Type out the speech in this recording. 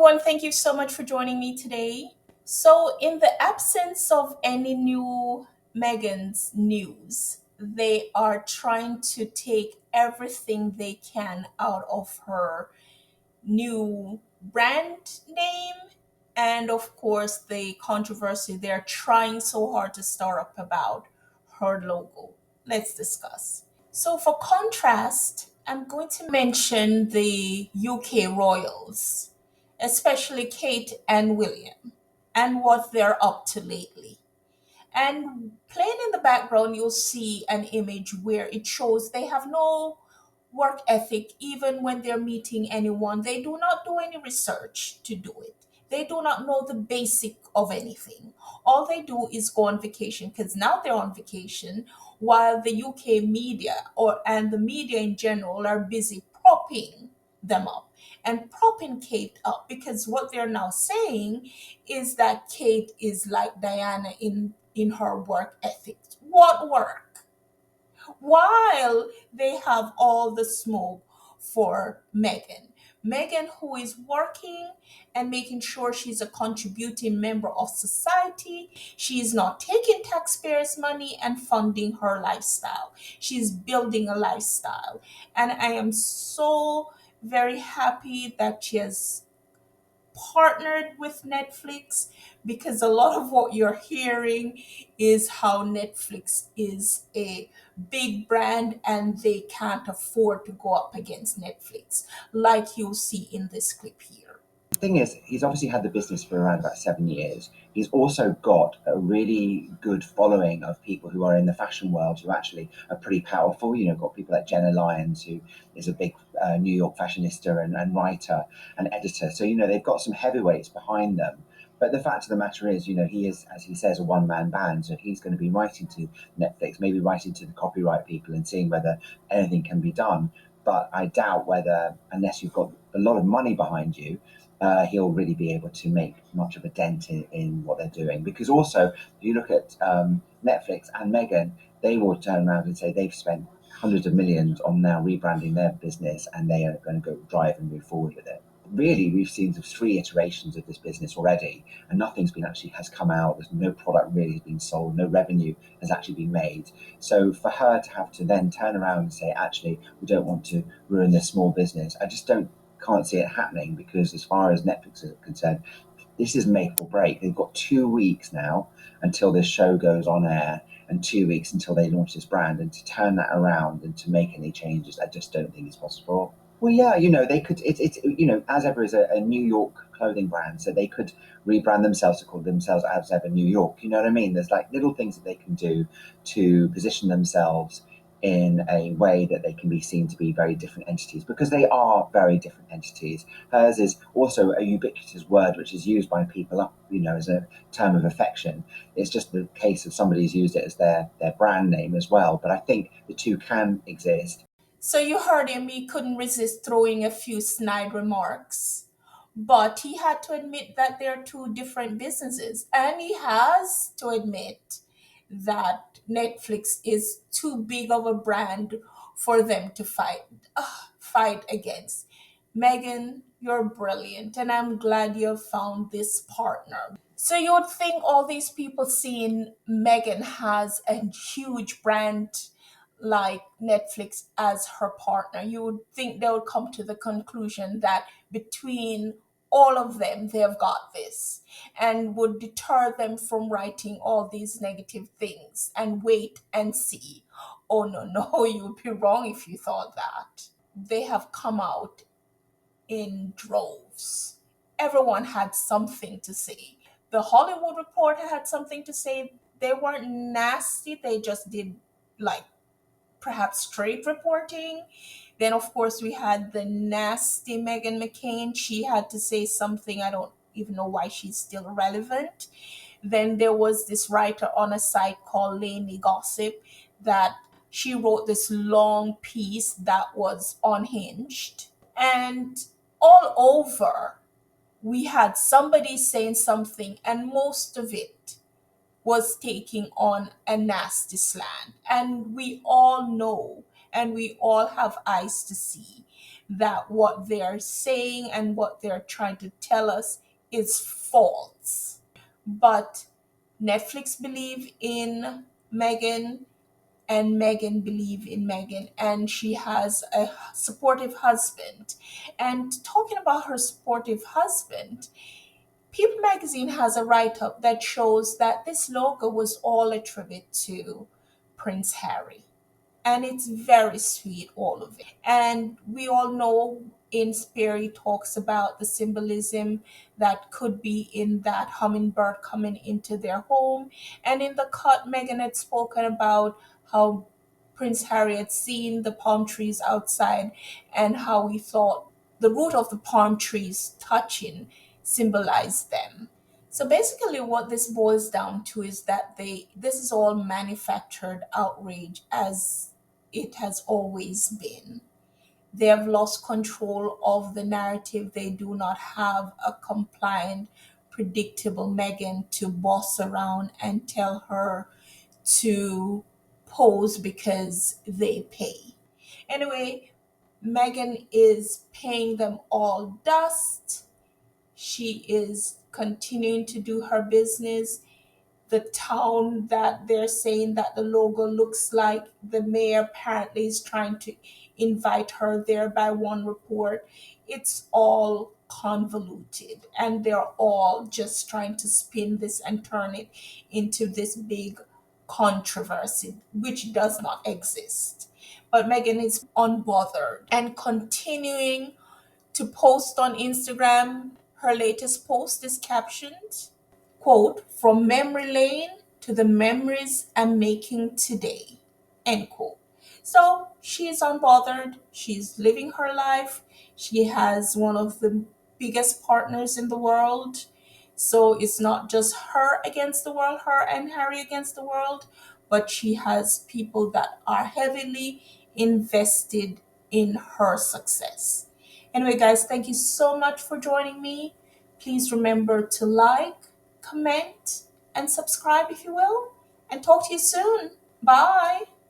everyone. Thank you so much for joining me today. So, in the absence of any new Meghan's news, they are trying to take everything they can out of her new brand name and, of course, the controversy they're trying so hard to stir up about her logo. Let's discuss. So, for contrast, I'm going to mention the UK royals, especially Kate and William, and what they're up to lately. And playing in the background, you'll see an image where it shows they have no work ethic even when they're meeting anyone. They do not do any research to do it. They do not know the basic of anything. All they do is go on vacation because now they're on vacation while the UK media and the media in general are busy propping them up and propping Kate up because what they're now saying is that Kate is like Diana in her work ethics. What work? While they have all the smoke for Meghan. Meghan, who is working and making sure she's a contributing member of society. She is not taking taxpayers' money and funding her lifestyle. She's building a lifestyle. And I am so very happy that she has partnered with Netflix because a lot of what you're hearing is how Netflix is a big brand and they can't afford to go up against Netflix, like you'll see in this clip here. Thing is, he's obviously had the business for around about 7 years. He's also got a really good following of people who are in the fashion world who actually are pretty powerful. Got people like Jenna Lyons, who is a big New York fashionista and writer and editor. So, they've got some heavyweights behind them. But the fact of the matter is, he is, as he says, a one-man band. So he's going to be writing to Netflix, maybe writing to the copyright people and seeing whether anything can be done. But I doubt whether, unless you've got a lot of money behind you, he'll really be able to make much of a dent in what they're doing. Because also, if you look at Netflix and Meghan, they will turn around and say they've spent hundreds of millions on now rebranding their business and they are going to go drive and move forward with it. Really, we've seen 3 iterations of this business already, and nothing's been actually has come out. There's no product really has been sold, no revenue has actually been made. So for her to have to then turn around and say, actually, we don't want to ruin this small business, I just can't see it happening, because as far as Netflix is concerned, this is make or break. They've got 2 weeks now until this show goes on air and 2 weeks until they launch this brand, and to turn that around and to make any changes, I just don't think it's possible. Well, yeah, they could. It's as ever is a New York clothing brand, so they could rebrand themselves to call themselves as ever New York. You know what I mean? There's like little things that they can do to position themselves in a way that they can be seen to be very different entities, because they are very different entities. Hers is also a ubiquitous word which is used by people up, as a term of affection. It's just the case of somebody's used it as their brand name as well. But I think the two can exist. So you heard him, he couldn't resist throwing a few snide remarks. But he had to admit that they're two different businesses. And he has to admit that Netflix is too big of a brand for them to fight against. Megan, you're brilliant, and I'm glad you have found this partner. So you would think all these people seeing Megan has a huge brand like Netflix as her partner, you would think they would come to the conclusion that between all of them, they have got this, and would deter them from writing all these negative things and wait and see. Oh, no, no, you would be wrong if you thought that. They have come out in droves. Everyone had something to say. The Hollywood Reporter had something to say. They weren't nasty, they just did like perhaps straight reporting. Then, of course, we had the nasty Meghan McCain. She had to say something. I don't even know why she's still relevant. Then there was this writer on a site called Laney Gossip that she wrote this long piece that was unhinged. And all over, we had somebody saying something, and most of it was taking on a nasty slant. And we all know and we all have eyes to see that what they're saying and what they're trying to tell us is false. But Netflix believe in Meghan, and Meghan believe in Meghan, and she has a supportive husband. And talking about her supportive husband, People magazine has a write up that shows that this logo was all a tribute to Prince Harry. And it's very sweet, all of it. And we all know in Sperry talks about the symbolism that could be in that hummingbird coming into their home. And in the cut, Meghan had spoken about how Prince Harry had seen the palm trees outside and how he thought the root of the palm trees touching symbolized them. So basically, what this boils down to is that this is all manufactured outrage, as it has always been. They have lost control of the narrative. They do not have a compliant, predictable Meghan to boss around and tell her to pose because they pay. Anyway, Meghan is paying them all dust. She is continuing to do her business. The town that they're saying that the logo looks like, the mayor apparently is trying to invite her there by one report. It's all convoluted, and they're all just trying to spin this and turn it into this big controversy, which does not exist. But Meghan is unbothered and continuing to post on Instagram. Her latest post is captioned, quote, "From memory lane to the memories I'm making today," end quote. So she's unbothered. She's living her life. She has one of the biggest partners in the world. So it's not just her against the world, her and Harry against the world, but she has people that are heavily invested in her success. Anyway, guys, thank you so much for joining me. Please remember to like, comment, and subscribe if you will. And talk to you soon. Bye.